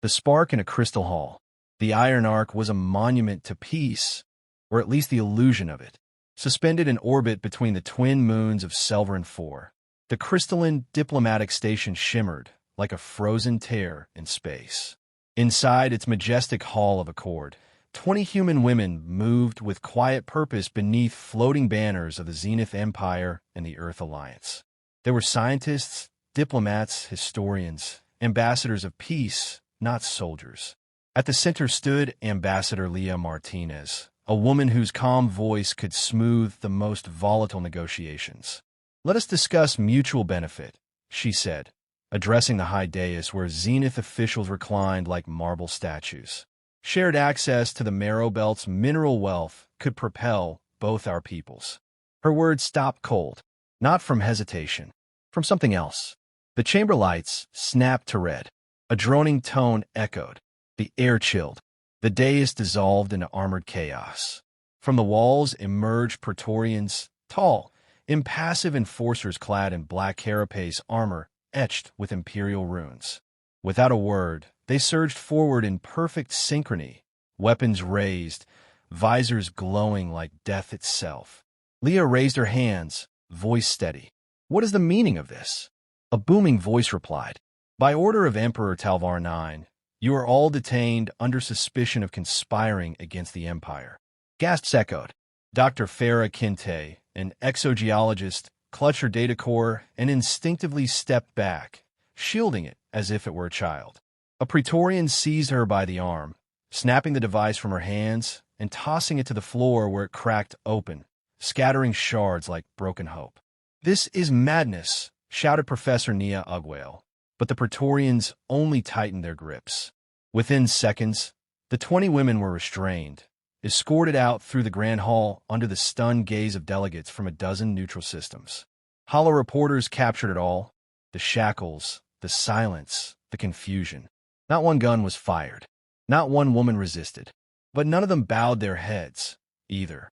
The spark in a crystal hall. The Iron Ark was a monument to peace, or at least the illusion of it, suspended in orbit between the twin moons of Selvarin IV. The crystalline diplomatic station shimmered like a frozen tear in space. Inside its majestic hall of accord, 20 human women moved with quiet purpose beneath floating banners of the Zenith Empire and the Earth Alliance. There were scientists, diplomats, historians, ambassadors of peace, not soldiers. At the center stood Ambassador Leah Martinez, a woman whose calm voice could smooth the most volatile negotiations. "Let us discuss mutual benefit," she said, addressing the high dais where Zenith officials reclined like marble statues. "Shared access to the Marrow Belt's mineral wealth could propel both our peoples." Her words stopped cold, not from hesitation, from something else. The chamber lights snapped to red. A droning tone echoed. The air chilled. The dais dissolved into armored chaos. From the walls emerged Praetorians, tall, impassive enforcers clad in black carapace armor etched with imperial runes. Without a word, they surged forward in perfect synchrony, weapons raised, visors glowing like death itself. Leah raised her hands, voice steady. "What is the meaning of this?" A booming voice replied. "By order of Emperor Talvar IX, you are all detained under suspicion of conspiring against the Empire." Gasps echoed. Dr. Farah Kinte, an exogeologist, clutched her data core and instinctively stepped back, shielding it as if it were a child. A Praetorian seized her by the arm, snapping the device from her hands and tossing it to the floor where it cracked open, scattering shards like broken hope. "This is madness," shouted Professor Nia Ugwale, but the Praetorians only tightened their grips. Within seconds, the 20 women were restrained, escorted out through the Grand Hall under the stunned gaze of delegates from a dozen neutral systems. Hollow reporters captured it all: the shackles, the silence, the confusion. Not one gun was fired. Not one woman resisted. But none of them bowed their heads, either.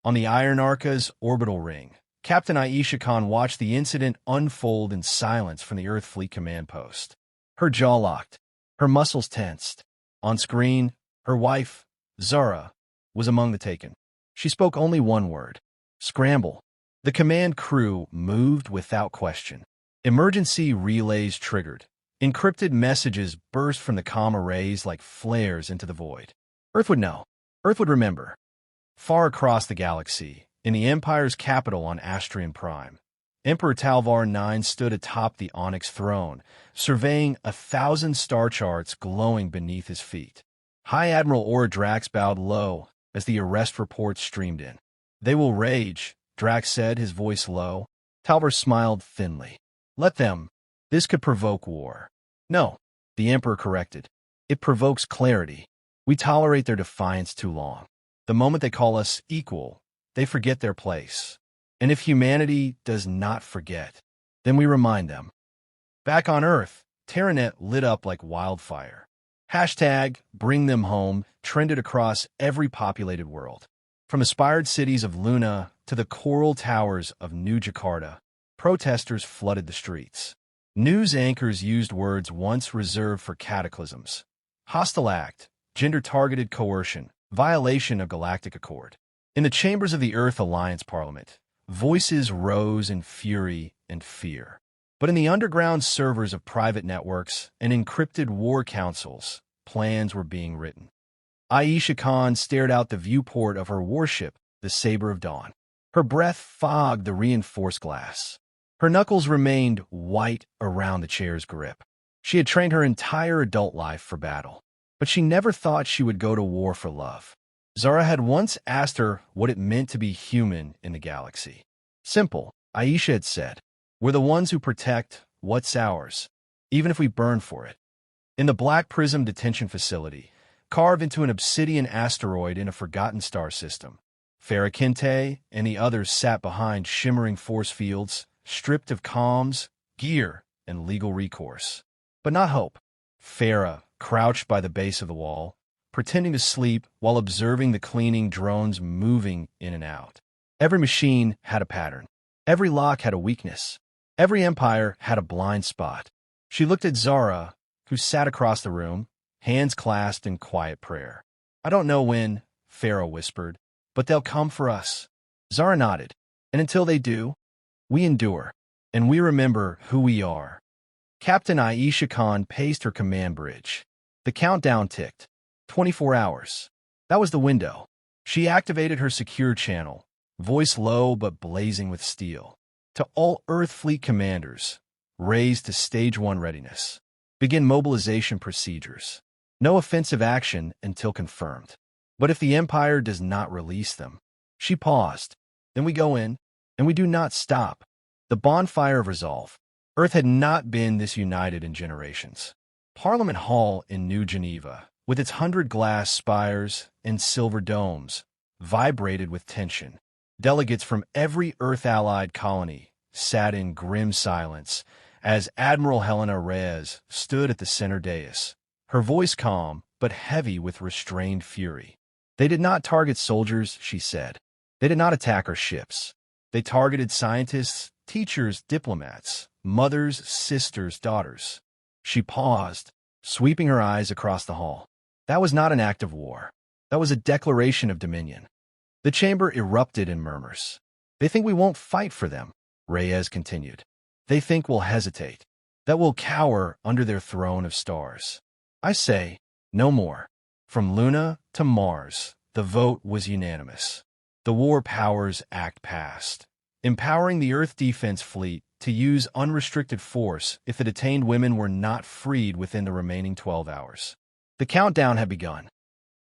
On the Iron Arca's orbital ring, Captain Aisha Khan watched the incident unfold in silence from the Earth Fleet command post. Her jaw locked, her muscles tensed. On screen, her wife, Zara, was among the taken. She spoke only one word: scramble. The command crew moved without question. Emergency relays triggered. Encrypted messages burst from the comm arrays like flares into the void. Earth would know. Earth would remember. Far across the galaxy, in the Empire's capital on Astrian Prime, Emperor Talvar IX stood atop the Onyx throne, surveying 1,000 star charts glowing beneath his feet. High Admiral Aura Drax bowed low as the arrest reports streamed in. "They will rage," Drax said, his voice low. Talvar smiled thinly. "Let them. This could provoke war." "No," the Emperor corrected. "It provokes clarity. We tolerate their defiance too long. The moment they call us equal, they forget their place. And if humanity does not forget, then we remind them." Back on Earth, Terranet lit up like wildfire. Hashtag Bring Them Home trended across every populated world. From aspired cities of Luna to the coral towers of New Jakarta, protesters flooded the streets. News anchors used words once reserved for cataclysms: hostile act, gender-targeted coercion, violation of Galactic Accord. In the chambers of the Earth Alliance Parliament, voices rose in fury and fear. But in the underground servers of private networks and encrypted war councils, plans were being written. Aisha Khan stared out the viewport of her warship, the Saber of Dawn. Her breath fogged the reinforced glass. Her knuckles remained white around the chair's grip. She had trained her entire adult life for battle, but she never thought she would go to war for love. Zara had once asked her what it meant to be human in the galaxy. "Simple," Aisha had said. "We're the ones who protect what's ours, even if we burn for it." In the Black Prism detention facility, carved into an obsidian asteroid in a forgotten star system, Farah Kinte and the others sat behind shimmering force fields, stripped of comms, gear, and legal recourse. But not hope. Farah crouched by the base of the wall, pretending to sleep while observing the cleaning drones moving in and out. Every machine had a pattern. Every lock had a weakness. Every empire had a blind spot. She looked at Zara, who sat across the room, hands clasped in quiet prayer. "I don't know when," Pharaoh whispered, "but they'll come for us." Zara nodded. "And until they do, we endure, and we remember who we are." Captain Aisha Khan paced her command bridge. The countdown ticked. 24 hours. That was the window. She activated her secure channel, voice low but blazing with steel. "To all Earth Fleet commanders, raised to Stage 1 readiness. Begin mobilization procedures. No offensive action until confirmed. But if the Empire does not release them..." She paused. "Then we go in, and we do not stop." The bonfire of resolve. Earth had not been this united in generations. Parliament Hall in New Geneva, with its 100 glass spires and silver domes, vibrated with tension. Delegates from every Earth-allied colony sat in grim silence as Admiral Helena Reyes stood at the center dais, her voice calm but heavy with restrained fury. "They did not target soldiers," she said. "They did not attack our ships. They targeted scientists, teachers, diplomats, mothers, sisters, daughters." She paused, sweeping her eyes across the hall. That was not an act of war. That was a declaration of dominion. The chamber erupted in murmurs. "They think we won't fight for them," Reyes continued. "They think we'll hesitate, that we'll cower under their throne of stars. I say, no more." From Luna to Mars, the vote was unanimous. The War Powers Act passed, empowering the Earth Defense Fleet to use unrestricted force if the detained women were not freed within the remaining 12 hours. The countdown had begun.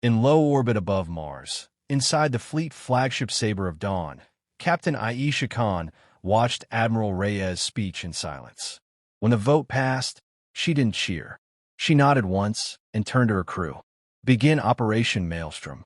In low orbit above Mars, inside the fleet flagship Saber of Dawn, Captain Aisha Khan watched Admiral Reyes' speech in silence. When the vote passed, she didn't cheer. She nodded once and turned to her crew. "Begin Operation Maelstrom."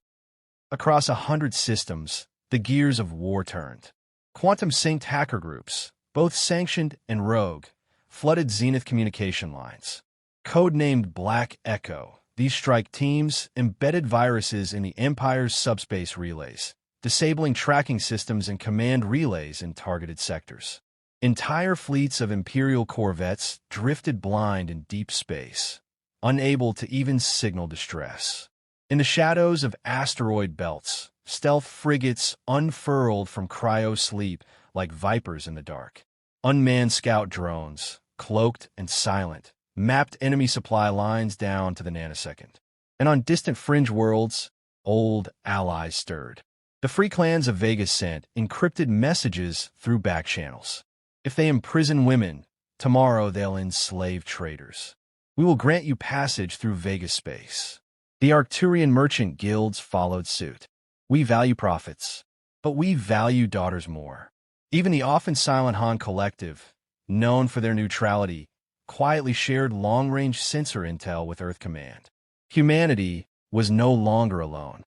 Across 100 systems, the gears of war turned. Quantum-synced hacker groups, both sanctioned and rogue, flooded Zenith communication lines. Codenamed Black Echo, these strike teams embedded viruses in the Empire's subspace relays, disabling tracking systems and command relays in targeted sectors. Entire fleets of Imperial corvettes drifted blind in deep space, unable to even signal distress. In the shadows of asteroid belts, stealth frigates unfurled from cryo-sleep like vipers in the dark. Unmanned scout drones, cloaked and silent, mapped enemy supply lines down to the nanosecond. And on distant fringe worlds, old allies stirred. The free clans of Vega sent encrypted messages through back channels. "If they imprison women, tomorrow they'll enslave traitors. We will grant you passage through Vega space." The Arcturian merchant guilds followed suit. "We value profits, but we value daughters more." Even the often silent Han Collective, known for their neutrality, quietly shared long-range sensor intel with Earth Command. Humanity was no longer alone.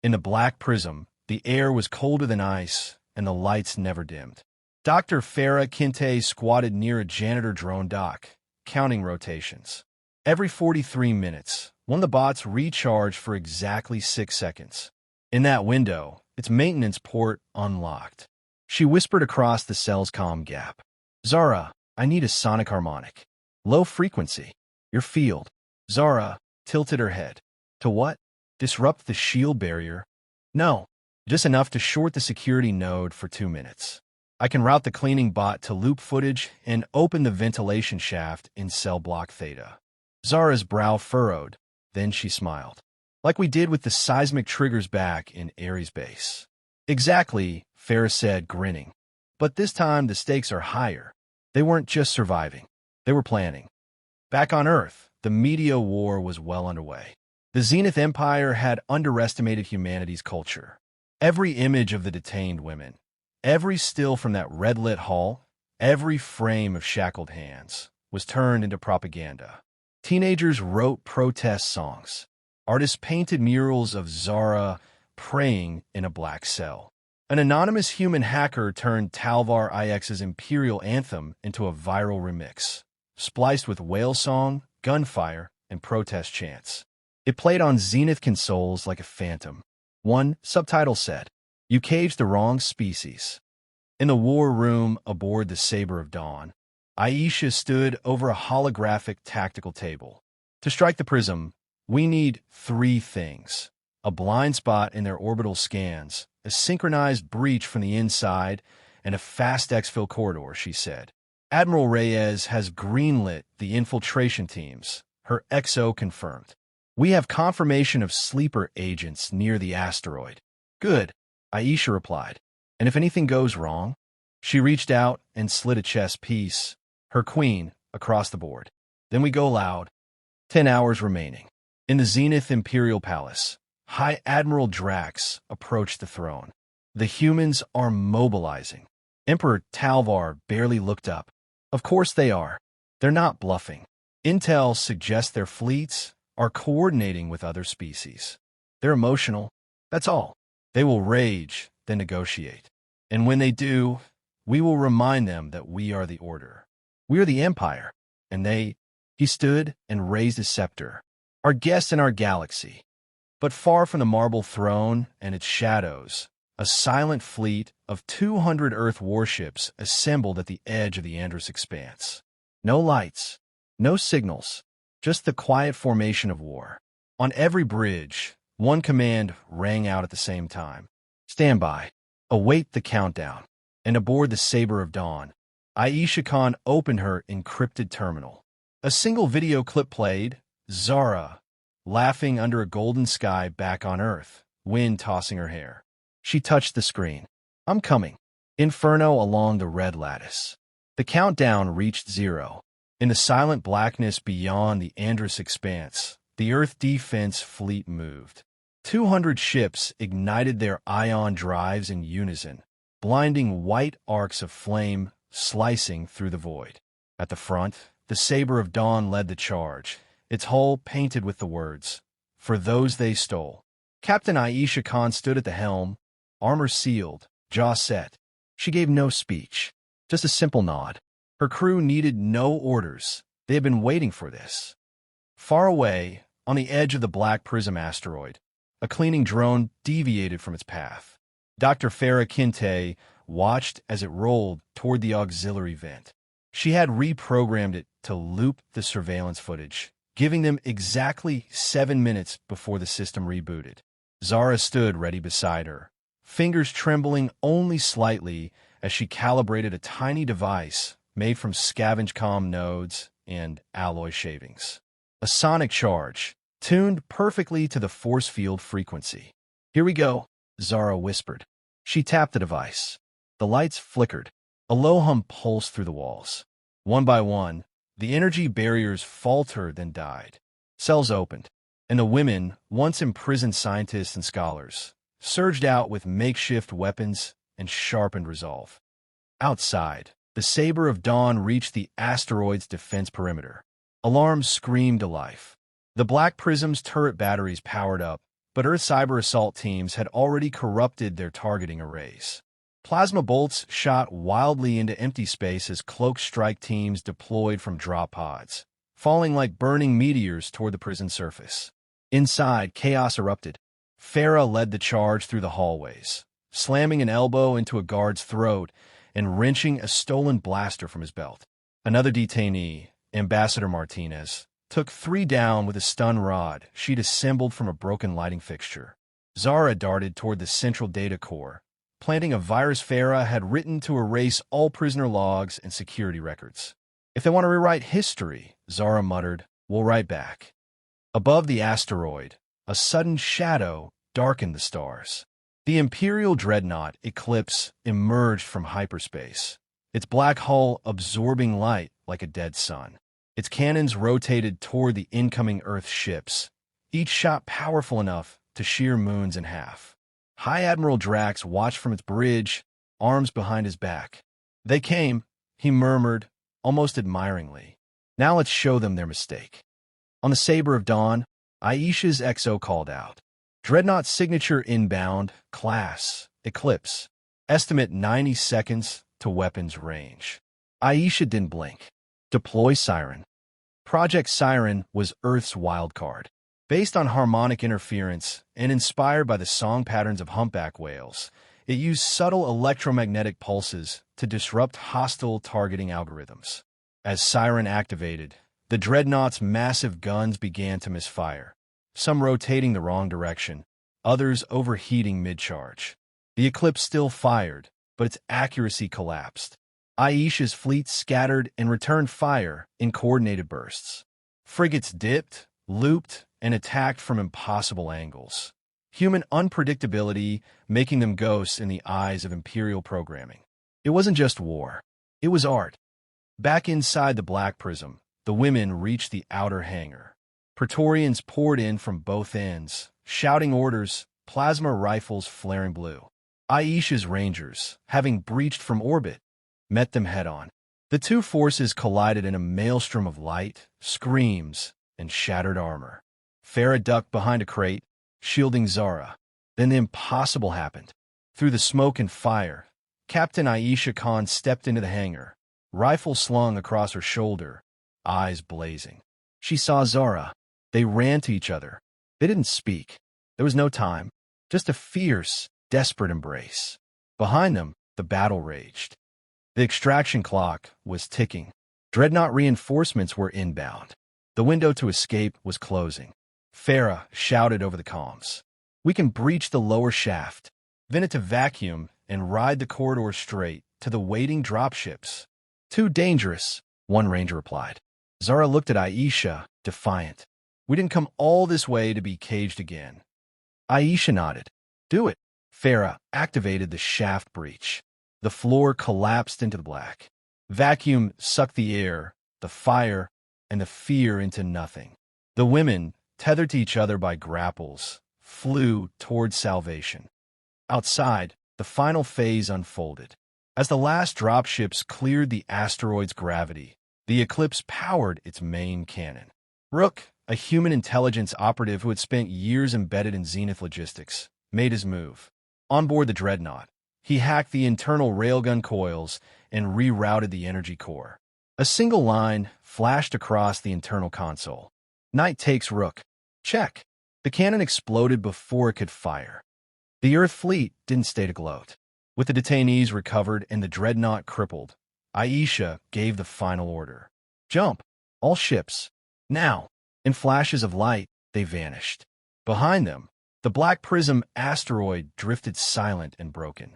In the Black Prism, the air was colder than ice, and the lights never dimmed. Dr. Farah Kinte squatted near a janitor drone dock, counting rotations. Every 43 minutes, one of the bots recharged for exactly 6 seconds. In that window, its maintenance port unlocked. She whispered across the cell's comm gap. "Zara, I need a sonic harmonic. Low frequency. Your field." Zara tilted her head. "To what? Disrupt the shield barrier?" "No, just enough to short the security node for 2 minutes. I can route the cleaning bot to loop footage and open the ventilation shaft in cell block Theta." Zara's brow furrowed, then she smiled. "Like we did with the seismic triggers back in Ares base." "Exactly," Farah said, grinning. "But this time the stakes are higher. They weren't just surviving. They were planning." Back on Earth, the media war was well underway. The Zenith Empire had underestimated humanity's culture. Every image of the detained women, every still from that red-lit hall, every frame of shackled hands, was turned into propaganda. Teenagers wrote protest songs. Artists painted murals of Zara praying in a black cell. An anonymous human hacker turned Talvar IX's Imperial Anthem into a viral remix, spliced with whale song, gunfire, and protest chants. It played on Zenith consoles like a phantom. One subtitle said, "You caged the wrong species." In the war room aboard the Saber of Dawn, Aisha stood over a holographic tactical table. To strike the prism, We need three things: a blind spot in their orbital scans, a synchronized breach from the inside, and a fast exfil corridor, she said. Admiral Reyes has greenlit the infiltration teams, her XO confirmed. We have confirmation of sleeper agents near the asteroid. Good, Aisha replied. And if anything goes wrong? She reached out and slid a chess piece, her queen, across the board. Then we go loud. 10 hours remaining. In the Zenith Imperial Palace, High Admiral Drax approached the throne. The humans are mobilizing. Emperor Talvar barely looked up. Of course they are. They're not bluffing. Intel suggests their fleets are coordinating with other species. They're emotional. That's all. They will rage, then negotiate. And when they do, we will remind them that we are the Order. We are the Empire. And they... He stood and raised his scepter. Our guests in our galaxy. But far from the marble throne and its shadows, a silent fleet of 200 Earth warships assembled at the edge of the Andrus expanse. No lights, no signals, just the quiet formation of war. On every bridge, one command rang out at the same time. Stand by. Await the countdown. And aboard the Saber of Dawn, Aisha Khan opened her encrypted terminal. A single video clip played, Zara, laughing under a golden sky back on Earth, wind tossing her hair. She touched the screen. I'm coming. Inferno along the red lattice. The countdown reached 0. In the silent blackness beyond the Andrus expanse, the Earth defense fleet moved. 200 ships ignited their ion drives in unison, blinding white arcs of flame slicing through the void. At the front, the Saber of Dawn led the charge, its hull painted with the words, "For those they stole." Captain Aisha Khan stood at the helm, armor sealed, jaw set. She gave no speech, just a simple nod. Her crew needed no orders. They had been waiting for this. Far away, on the edge of the Black Prism asteroid, a cleaning drone deviated from its path. Dr. Farah Kinte watched as it rolled toward the auxiliary vent. She had reprogrammed it to loop the surveillance footage, giving them exactly 7 minutes before the system rebooted. Zara stood ready beside her, fingers trembling only slightly as she calibrated a tiny device made from scavenge comm nodes and alloy shavings. A sonic charge, tuned perfectly to the force field frequency. Here we go, Zara whispered. She tapped the device. The lights flickered. A low hum pulsed through the walls. One by one, the energy barriers faltered then died. Cells opened, and the women, once imprisoned scientists and scholars, surged out with makeshift weapons and sharpened resolve. Outside, the Saber of Dawn reached the asteroid's defense perimeter. Alarms screamed to life. The Black Prism's turret batteries powered up, but Earth cyber assault teams had already corrupted their targeting arrays. Plasma bolts shot wildly into empty space as cloak strike teams deployed from drop pods, falling like burning meteors toward the prison surface. Inside, chaos erupted. Farah led the charge through the hallways, slamming an elbow into a guard's throat and wrenching a stolen blaster from his belt. Another detainee, Ambassador Martinez, took 3 down with a stun rod she'd assembled from a broken lighting fixture. Zara darted toward the central data core, planting a virus Farah had written to erase all prisoner logs and security records. If they want to rewrite history, Zara muttered, we'll write back. Above the asteroid, a sudden shadow darkened the stars. The Imperial Dreadnought Eclipse emerged from hyperspace, its black hull absorbing light like a dead sun. Its cannons rotated toward the incoming Earth ships, each shot powerful enough to shear moons in half. High Admiral Drax watched from its bridge, arms behind his back. They came, he murmured, almost admiringly. Now let's show them their mistake. On the Saber of Dawn, Aisha's XO called out. Dreadnought signature inbound, class, Eclipse. Estimate 90 seconds to weapons range. Aisha didn't blink. Deploy Siren. Project Siren was Earth's wildcard. Based on harmonic interference and inspired by the song patterns of humpback whales, it used subtle electromagnetic pulses to disrupt hostile targeting algorithms. As Siren activated, the Dreadnought's massive guns began to misfire. some rotating the wrong direction, others overheating mid-charge. The Eclipse still fired, but its accuracy collapsed. Aisha's fleet scattered and returned fire in coordinated bursts. Frigates dipped, looped, and attacked from impossible angles. Human unpredictability making them ghosts in the eyes of Imperial programming. It wasn't just war. It was art. Back inside the Black Prism, the women reached the outer hangar. Praetorians poured in from both ends, shouting orders, plasma rifles flaring blue. Aisha's Rangers, having breached from orbit, met them head-on. The two forces collided in a maelstrom of light, screams, and shattered armor. Farah ducked behind a crate, shielding Zara. Then the impossible happened. Through the smoke and fire, Captain Aisha Khan stepped into the hangar, rifle slung across her shoulder, eyes blazing. She saw Zara. They ran to each other. They didn't speak. There was no time, just a fierce, desperate embrace. Behind them, the battle raged. The extraction clock was ticking. Dreadnought reinforcements were inbound. The window to escape was closing. Farah shouted over the comms. "We can breach the lower shaft, then to vacuum and ride the corridor straight to the waiting dropships." "Too dangerous," one ranger replied. Zara looked at Aisha, defiant. "We didn't come all this way to be caged again." Aisha nodded. "Do it." Farah activated the shaft breach. The floor collapsed into the black. Vacuum sucked the air, the fire, and the fear into nothing. The women, tethered to each other by grapples, flew toward salvation. Outside, the final phase unfolded. As the last dropships cleared the asteroid's gravity, the Eclipse powered its main cannon. Rook, a human intelligence operative who had spent years embedded in Zenith logistics, made his move. On board the Dreadnought, he hacked the internal railgun coils and rerouted the energy core. A single line flashed across the internal console. "Knight takes Rook." Check. The cannon exploded before it could fire. The Earth fleet didn't stay to gloat. With the detainees recovered and the Dreadnought crippled, Aisha gave the final order. "Jump! All ships! Now!" In flashes of light, they vanished. Behind them, the Black Prism asteroid drifted silent and broken.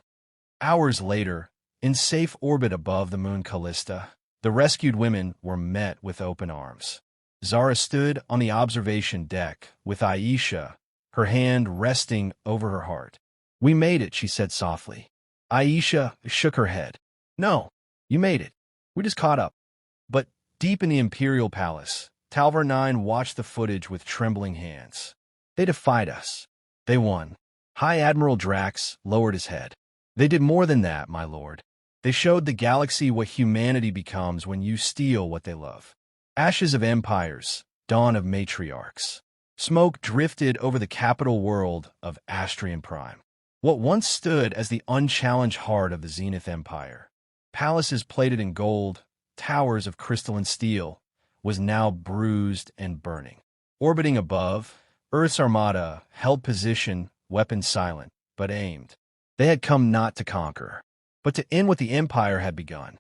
Hours later, in safe orbit above the moon Callista, the rescued women were met with open arms. Zara stood on the observation deck with Aisha, her hand resting over her heart. "We made it," she said softly. Aisha shook her head. "No, you made it. We just caught up." But deep in the Imperial Palace, Talvar 9 watched the footage with trembling hands. "They defied us. They won." High Admiral Drax lowered his head. "They did more than that, my lord. They showed the galaxy what humanity becomes when you steal what they love. Ashes of empires, dawn of matriarchs." Smoke drifted over the capital world of Astrian Prime. What once stood as the unchallenged heart of the Zenith Empire, palaces plated in gold, towers of crystalline steel, was now bruised and burning. Orbiting above, Earth's armada held position, weapons silent, but aimed. They had come not to conquer, but to end what the Empire had begun.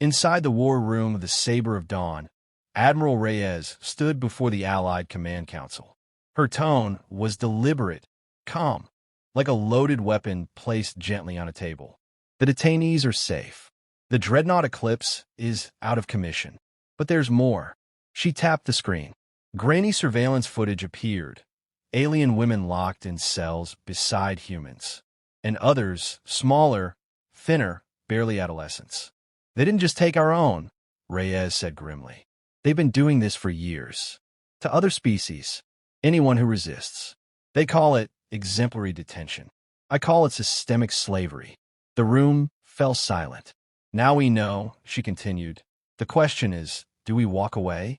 Inside the war room of the Saber of Dawn, Admiral Reyes stood before the Allied Command Council. Her tone was deliberate, calm, like a loaded weapon placed gently on a table. "The detainees are safe. The Dreadnought Eclipse is out of commission. But there's more." She tapped the screen. Grainy surveillance footage appeared. Alien women locked in cells beside humans. And others, smaller, thinner, barely adolescents. "They didn't just take our own," Reyes said grimly. "They've been doing this for years. To other species, anyone who resists. They call it exemplary detention. I call it systemic slavery." The room fell silent. "Now we know," she continued. "The question is, do we walk away?"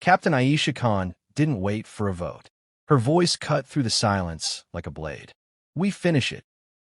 Captain Aisha Khan didn't wait for a vote. Her voice cut through the silence like a blade. "We finish it."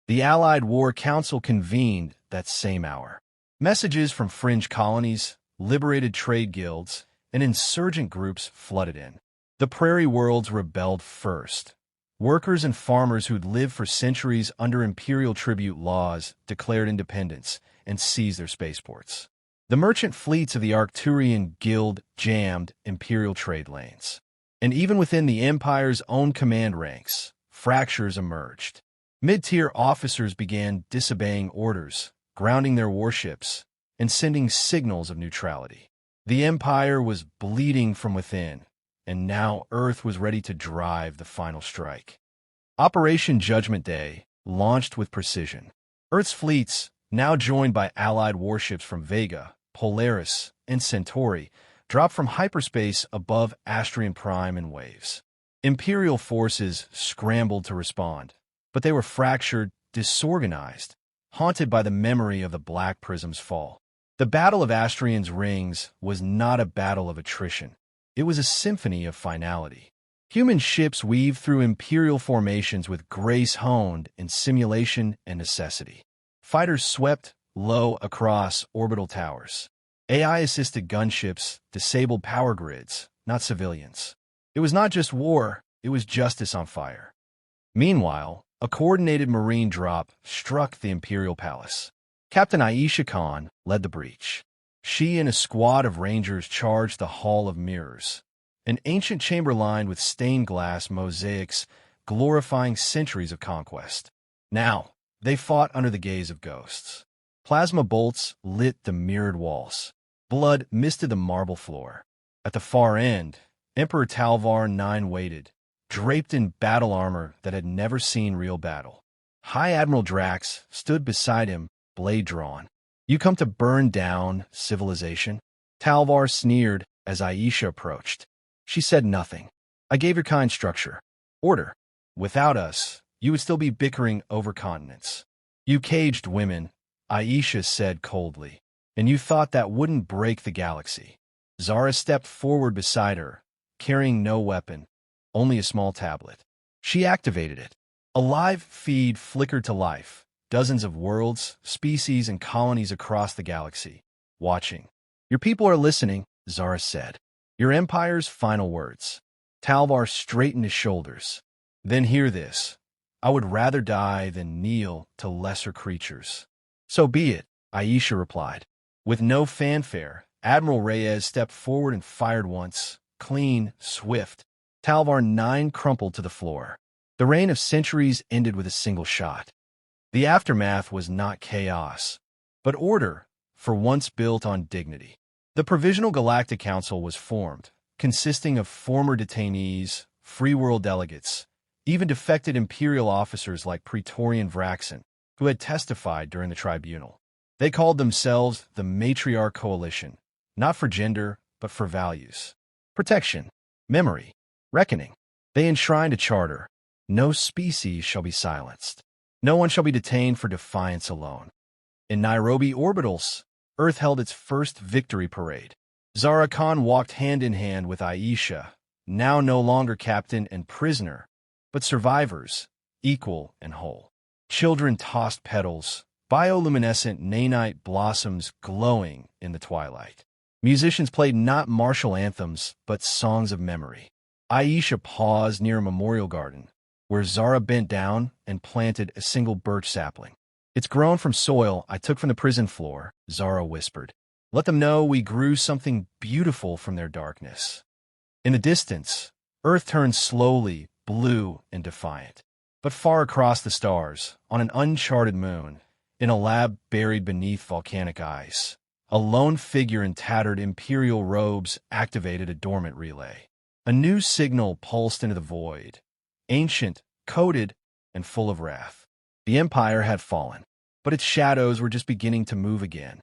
The Allied War Council convened that same hour. Messages from fringe colonies, liberated trade guilds, and insurgent groups flooded in. The prairie worlds rebelled first. Workers and farmers who'd lived for centuries under imperial tribute laws declared independence and seized their spaceports. The merchant fleets of the Arcturian Guild jammed imperial trade lanes. And even within the Empire's own command ranks, fractures emerged. Mid-tier officers began disobeying orders, grounding their warships, and sending signals of neutrality. The Empire was bleeding from within, and now Earth was ready to drive the final strike. Operation Judgment Day launched with precision. Earth's fleets, now joined by allied warships from Vega, Polaris, and Centauri, dropped from hyperspace above Astrian Prime in waves. Imperial forces scrambled to respond, but they were fractured, disorganized, haunted by the memory of the Black Prism's fall. The Battle of Astrian's Rings was not a battle of attrition. It was a symphony of finality. Human ships weaved through Imperial formations with grace honed in simulation and necessity. Fighters swept low across orbital towers. AI-assisted gunships disabled power grids, not civilians. It was not just war, it was justice on fire. Meanwhile, a coordinated marine drop struck the Imperial Palace. Captain Aisha Khan led the breach. She and a squad of rangers charged the Hall of Mirrors, an ancient chamber lined with stained glass mosaics glorifying centuries of conquest. Now, they fought under the gaze of ghosts. Plasma bolts lit the mirrored walls. Blood misted the marble floor. At the far end, Emperor Talvar IX waited, draped in battle armor that had never seen real battle. High Admiral Drax stood beside him, blade drawn. "You come to burn down civilization?" Talvar sneered as Aisha approached. She said nothing. "I gave your kind structure. Order. Without us, you would still be bickering over continents." "You caged women," Aisha said coldly. "And you thought that wouldn't break the galaxy." Zara stepped forward beside her, carrying no weapon, only a small tablet. She activated it. A live feed flickered to life, dozens of worlds, species, and colonies across the galaxy, watching. "Your people are listening," Zara said. "Your Empire's final words." Talvar straightened his shoulders. "Then hear this. I would rather die than kneel to lesser creatures." "So be it," Aisha replied. With no fanfare, Admiral Reyes stepped forward and fired once, clean, swift. Talvar IX crumpled to the floor. The reign of centuries ended with a single shot. The aftermath was not chaos, but order, for once built on dignity. The Provisional Galactic Council was formed, consisting of former detainees, free world delegates, even defected Imperial officers like Praetorian Vraxen, who had testified during the tribunal. They called themselves the Matriarch Coalition, not for gender, but for values. Protection, memory, reckoning. They enshrined a charter. No species shall be silenced. No one shall be detained for defiance alone. In Nairobi orbitals, Earth held its first victory parade. Zara Khan walked hand in hand with Aisha, now no longer captain and prisoner, but survivors, equal and whole. Children tossed petals, bioluminescent nanite blossoms glowing in the twilight. Musicians played not martial anthems, but songs of memory. Aisha paused near a memorial garden, where Zara bent down and planted a single birch sapling. "It's grown from soil I took from the prison floor," Zara whispered. "Let them know we grew something beautiful from their darkness." In the distance, Earth turned slowly, blue and defiant. But far across the stars, on an uncharted moon, in a lab buried beneath volcanic ice, a lone figure in tattered Imperial robes activated a dormant relay. A new signal pulsed into the void, ancient, coded, and full of wrath. The Empire had fallen, but its shadows were just beginning to move again.